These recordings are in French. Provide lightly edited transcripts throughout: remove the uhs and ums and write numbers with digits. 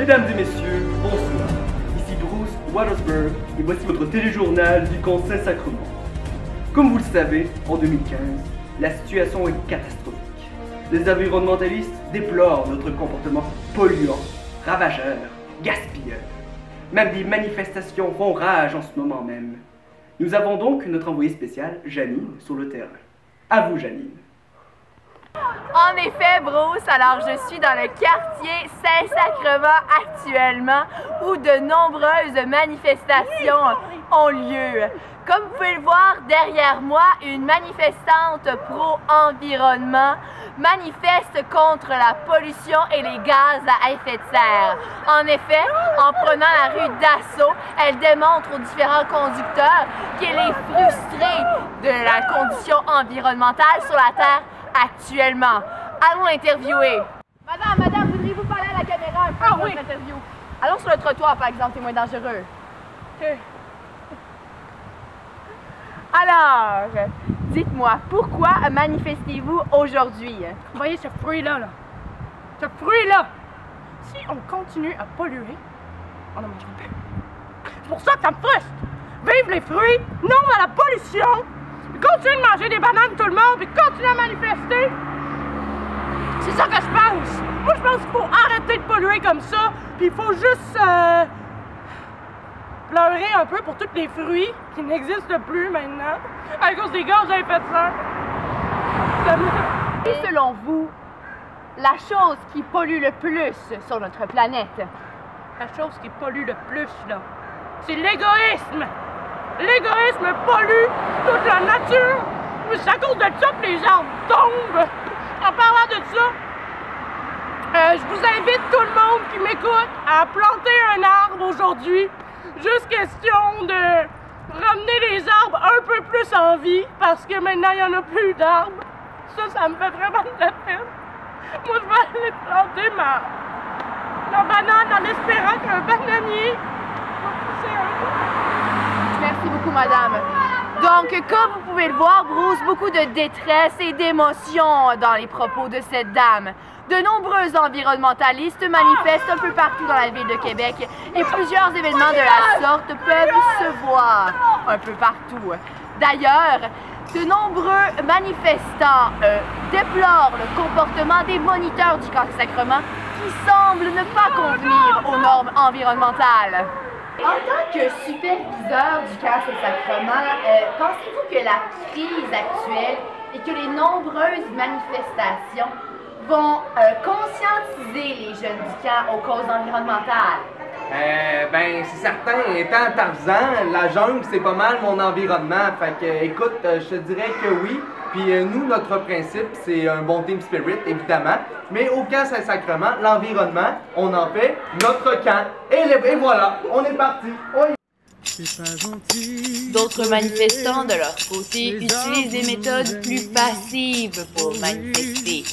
Mesdames et messieurs, bonsoir. Ici Bruce Watersburg et voici votre téléjournal du camp Saint-Sacrement. Comme vous le savez, en 2015, la situation est catastrophique. Les environnementalistes déplorent notre comportement polluant, ravageur, gaspilleur. Même des manifestations font rage en ce moment même. Nous avons donc notre envoyée spéciale, Janine, sur le terrain. À vous, Janine. En effet, Bruce, alors je suis dans le quartier Saint-Sacrement actuellement où de nombreuses manifestations ont lieu. Comme vous pouvez le voir derrière moi, une manifestante pro-environnement manifeste contre la pollution et les gaz à effet de serre. En effet, en prenant la rue d'assaut, elle démontre aux différents conducteurs qu'elle est frustrée de la condition environnementale sur la Terre actuellement. Allons l'interviewer. Madame, voudriez-vous parler à la caméra un peu de votre interview? Allons sur le trottoir, par exemple, c'est moins dangereux. Alors, dites-moi, pourquoi manifestez-vous aujourd'hui? Vous voyez ce fruit-là, ce fruit-là, si on continue à polluer, on n'en mangera plus. C'est pour ça que ça me frustre. Vive les fruits, non à la pollution. Continuez de manger des bananes tout le monde, puis continuez à manifester. C'est ça que je pense. Moi, je pense qu'il faut arrêter de polluer comme ça, puis il faut juste pleurer un peu pour tous les fruits qui n'existent plus maintenant à cause des gaz à effet de serre. Et selon vous, la chose qui pollue le plus sur notre planète? La chose qui pollue le plus, là, c'est l'égoïsme. L'égoïsme pollue toute la nature. C'est à cause de ça que les arbres tombent. En parlant de ça, je vous invite tout le monde qui m'écoute à planter un arbre aujourd'hui. Juste question de ramener les arbres un peu plus en vie parce que maintenant il n'y en a plus d'arbres. Ça me fait vraiment de la peine. Moi, je vais aller planter ma banane en espérant qu'un bananier va pousser un jour. Merci beaucoup, madame. Donc, comme vous pouvez le voir, Bruce, beaucoup de détresse et d'émotion dans les propos de cette dame. De nombreux environnementalistes manifestent un peu partout dans la ville de Québec et plusieurs événements de la sorte peuvent se voir un peu partout. D'ailleurs, de nombreux manifestants déplorent le comportement des moniteurs du camp Saint-Sacrement qui semblent ne pas convenir aux normes environnementales. En tant que superviseur du camp Saint-Sacrement, pensez-vous que la crise actuelle et que les nombreuses manifestations vont conscientiser les jeunes du camp aux causes environnementales? Ben, c'est certain. Étant Tarzan, la jungle, c'est pas mal mon environnement. Fait que, écoute, je te dirais que oui. Puis nous, notre principe, c'est un bon team spirit, évidemment. Mais au camp Saint-Sacrement, l'environnement, on en fait notre camp. Et voilà, on est parti. D'autres manifestants, de leur côté, utilisent des méthodes plus passives pour manifester.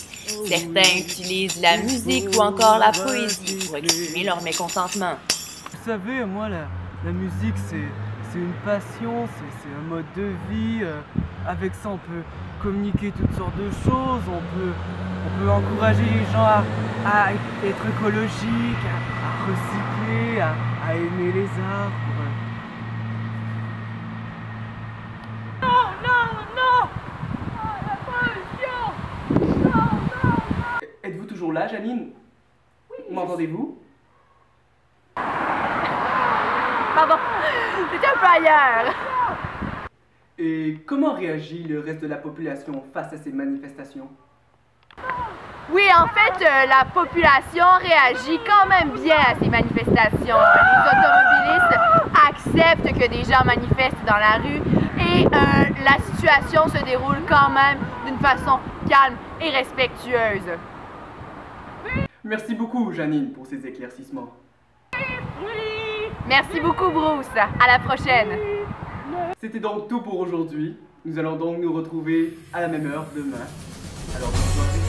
Certains utilisent la musique ou encore la poésie pour exprimer leur mécontentement. Vous savez, moi, la musique, c'est une passion, c'est un mode de vie. Avec ça, on peut communiquer toutes sortes de choses. On peut encourager les gens à être écologiques, à recycler, à aimer les arbres. Êtes-vous toujours là, Janine? Oui. M'entendez-vous? Pardon, c'était un peu ailleurs. Et comment réagit le reste de la population face à ces manifestations? Oui, en fait, la population réagit quand même bien à ces manifestations. Les automobilistes acceptent que des gens manifestent dans la rue et la situation se déroule quand même d'une façon calme et respectueuse. Merci beaucoup, Janine, pour ces éclaircissements. Merci beaucoup, Bruce. À la prochaine. C'était donc tout pour aujourd'hui. Nous allons donc nous retrouver à la même heure demain. Alors, bonne soirée.